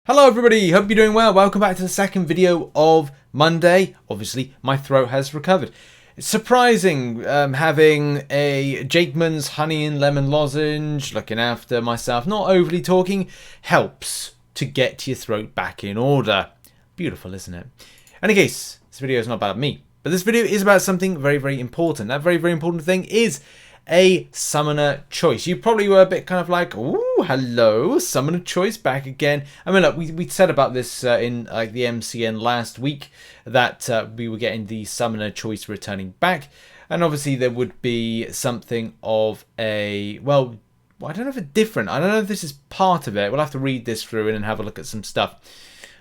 Hello everybody, hope you're doing well. Welcome back to the second video of Monday. Obviously, my throat has recovered. It's surprising having a Jakeman's honey and lemon lozenge, looking after myself, not overly talking, helps to get your throat back in order. Beautiful, isn't it? In any case, this video is not about me, but this video is about something very, very important. That very, very important thing is a summoner choice. You probably were a bit kind of like, ooh, hello, summoner choice back again. I mean, look, we said about this in like the MCN last week that we were getting the summoner choice returning back, and obviously there would be something of a, well, I don't know if it's different. I don't know if this is part of it. We'll have to read this through and have a look at some stuff.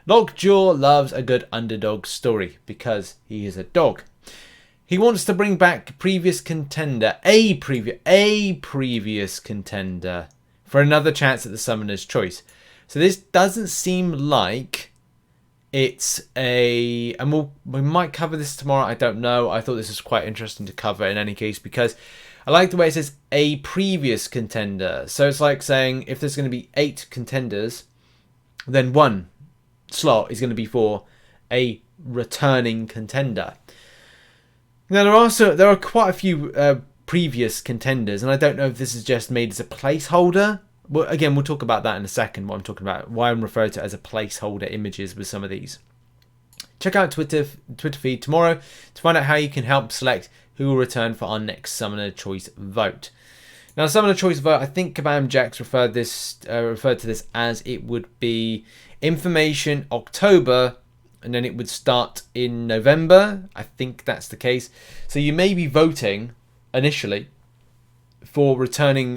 Lockjaw loves a good underdog story because he is a dog. He wants to bring back previous contender, a previous contender for another chance at the summoner's choice. So this doesn't seem like it's a, and we might cover this tomorrow. I don't know. I thought this was quite interesting to cover in any case because I like the way it says a previous contender. So it's like saying if there's going to be 8 contenders, then one slot is going to be for a returning contender. Now there are quite a few previous contenders, and I don't know if this is just made as a placeholder. Well, again, we'll talk about that in a second. What I'm talking about, why I'm referring to it as a placeholder images with some of these. Check out Twitter feed tomorrow to find out how you can help select who will return for our next summoner choice vote. Now, summoner choice vote, I think Kabam Jax referred to this as it would be information October. And then it would start in November. I think that's the case. So you may be voting initially for returning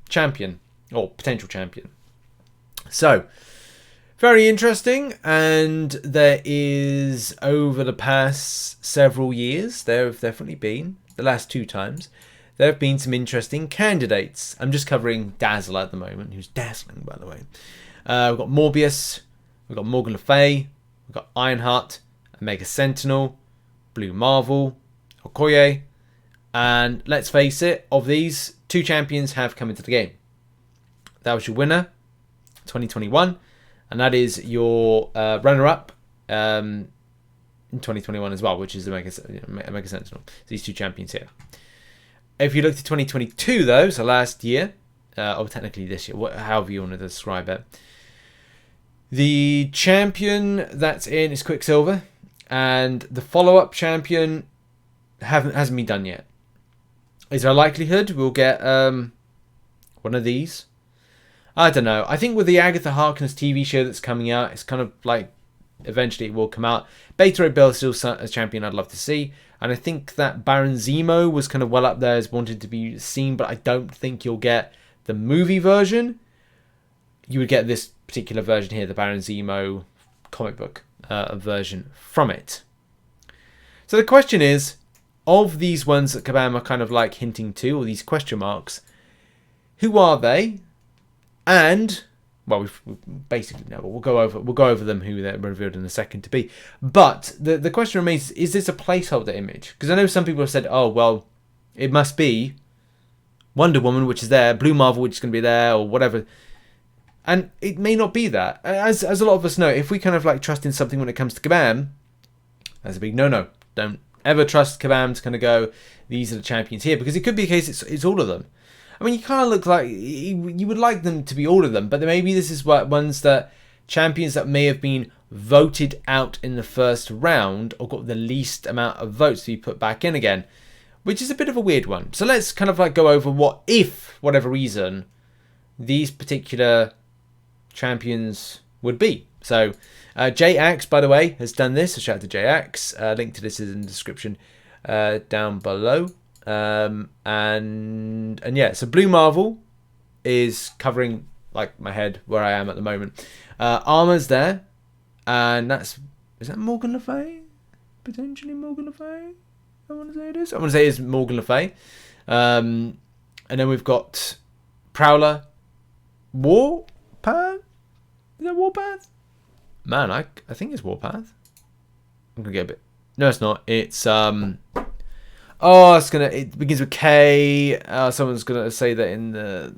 champion or potential champion. So very interesting. And there is, over the past several years, there have definitely been, the last 2 times, there have been some interesting candidates. I'm just covering Dazzle at the moment, who's dazzling, by the way. We've got Morbius, we've got Morgan Le Fay, we've got Ironheart, Omega Sentinel, Blue Marvel, Okoye, and let's face it, of these, 2 champions have come into the game. That was your winner, 2021, and that is your runner-up in 2021 as well, which is Omega Sentinel. So these 2 champions here. If you look to 2022 though, so last year, or technically this year, however you want to describe it, the champion that's in is Quicksilver, and the follow-up champion hasn't been done yet. Is there a likelihood we'll get one of these? I don't know. I think with the Agatha Harkness TV show that's coming out, it's kind of like eventually it will come out. Beta Ray Bill is still a champion I'd love to see, and I think that Baron Zemo was kind of well up there as wanted to be seen, but I don't think you'll get the movie version. You would get this particular version here, the Baron Zemo comic book version from it. So the question is, of these ones that Kabam are kind of like hinting to, or these question marks, who are they? And, well, we basically know, but we'll go over them, who they're revealed in a second to be. But the question remains, is this a placeholder image? Because I know some people have said, oh, well, it must be Wonder Woman, which is there, Blue Marvel, which is going to be there, or whatever. And it may not be that. As a lot of us know, if we kind of like trust in something when it comes to Kabam, that's a big no-no. Don't ever trust Kabam to kind of go, these are the champions here, because it could be a case it's all of them. I mean, you kind of look like, you would like them to be all of them, but maybe this is what ones that, champions that may have been voted out in the first round, or got the least amount of votes to be put back in again, which is a bit of a weird one. So let's kind of like go over what if, whatever reason, these particular champions would be. So J-Ax, by the way, has done this. So shout out to J-Ax. Link to this is in the description down below. And yeah, so Blue Marvel is covering like my head where I am at the moment. Armor's there, and is that Morgan Le Fay? Potentially Morgan Le Fay? I want to say it is. I want to say it's Morgan Le Fay. And then we've got Prowler, Warpath. Is that Warpath? Man, I think it's Warpath. I'm gonna get a bit. No, it's not. It's it begins with K. Someone's gonna say that in the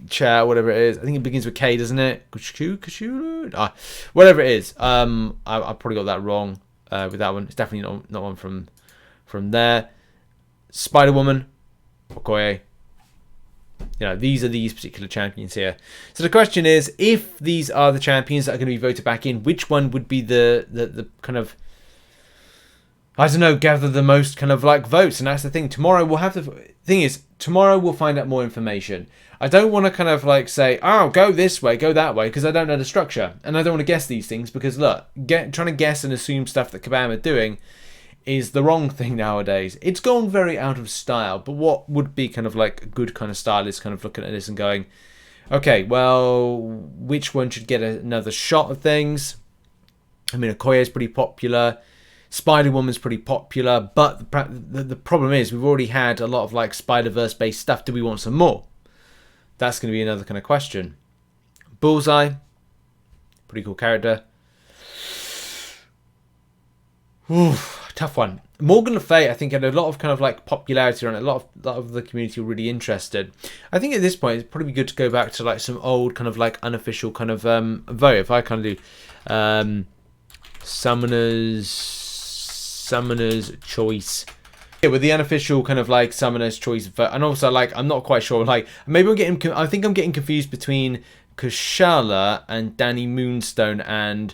chat, whatever it is. I think it begins with K, doesn't it? Whatever it is. I probably got that wrong with that one. It's definitely not one from there. Spider-Woman, Okoye. You know, these are these particular champions here. So the question is, if these are the champions that are going to be voted back in, which one would be the kind of, I don't know, gather the most kind of like votes? And that's the thing. Tomorrow we'll have tomorrow we'll find out more information. I don't want to kind of like say, oh, go this way, go that way, because I don't know the structure. And I don't want to guess these things because, look, trying to guess and assume stuff that Kabam are doing is the wrong thing nowadays. It's gone very out of style, but what would be kind of like a good kind of style is kind of looking at this and going, okay, well, which one should get another shot of things? I mean, Okoye is pretty popular. Spider-Woman's pretty popular, but the problem is we've already had a lot of like Spider-Verse based stuff. Do we want some more? That's going to be another kind of question. Bullseye, pretty cool character. Oof, tough one. Morgan Le Fay, I think, had a lot of kind of like popularity on it. A lot of the community were really interested. I think at this point it's probably good to go back to like some old kind of like unofficial kind of vote. If I kind of do Summoner's Choice. Yeah, with the unofficial kind of like Summoner's Choice vote. And also like I'm not quite sure, like maybe I think I'm getting confused between Kushala and Danny Moonstone and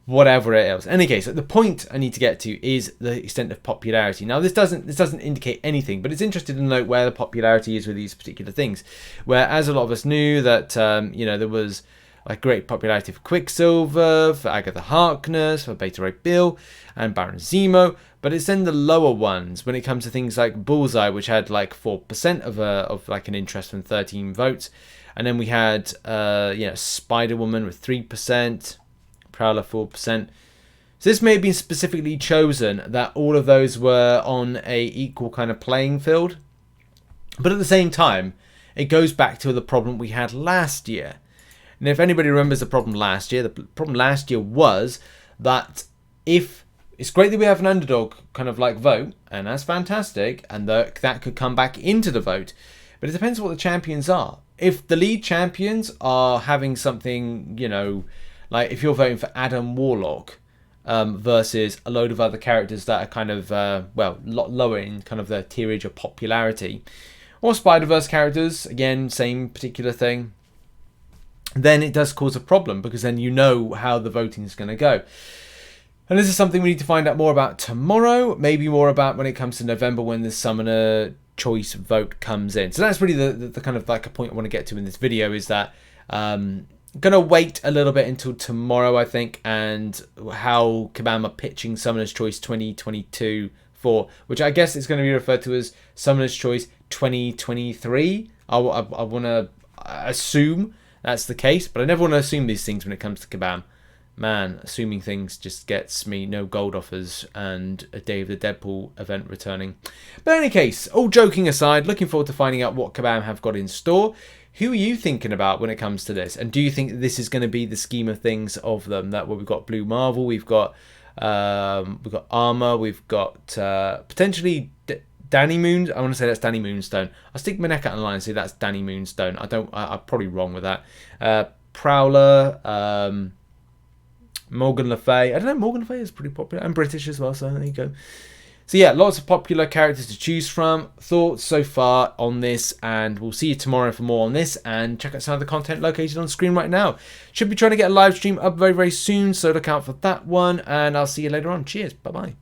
whatever else. In any case, the point I need to get to is the extent of popularity. Now this doesn't indicate anything, but it's interesting to note where the popularity is with these particular things. Whereas a lot of us knew that you know, there was like great popularity for Quicksilver, for Agatha Harkness, for Beta Ray Bill, and Baron Zemo. But it's in the lower ones when it comes to things like Bullseye, which had like 4% of like an interest from 13 votes, and then we had you know, Spider-Woman with 3%, Prowler 4%. So this may have been specifically chosen that all of those were on a equal kind of playing field, but at the same time, it goes back to the problem we had last year. And if anybody remembers the problem last year was that if it's great that we have an underdog kind of like vote, and that's fantastic, and that could come back into the vote, but it depends on what the champions are. If the lead champions are having something, you know, like if you're voting for Adam Warlock versus a load of other characters that are kind of, well, a lot lower in kind of their tierage of popularity, or Spider-Verse characters, again, same particular thing, then it does cause a problem because then you know how the voting is going to go. And this is something we need to find out more about tomorrow, maybe more about when it comes to November when the Summoner Choice vote comes in. So that's really the kind of like a point I want to get to in this video, is that I'm going to wait a little bit until tomorrow, I think, and how Kabam are pitching Summoner's Choice 2022 for, which I guess is going to be referred to as Summoner's Choice 2023. I want to assume that's the case, but I never want to assume these things when it comes to Kabam. Man, assuming things just gets me no gold offers and a Day of the Deadpool event returning. But in any case, all joking aside, looking forward to finding out what Kabam have got in store. Who are you thinking about when it comes to this? And do you think this is going to be the scheme of things of them? That where we've got Blue Marvel, we've got Armor, we've got potentially Danny Moon. I want to say that's Danny Moonstone. I'll stick my neck out on the line and say that's Danny Moonstone. I'm probably wrong with that. Prowler, Morgan Le Fay. I don't know, Morgan Le Fay is pretty popular. And British as well, so there you go. So yeah, lots of popular characters to choose from. Thoughts so far on this, and we'll see you tomorrow for more on this, and check out some of the content located on screen right now. Should be trying to get a live stream up very, very soon, so look out for that one, and I'll see you later on. Cheers. Bye-bye.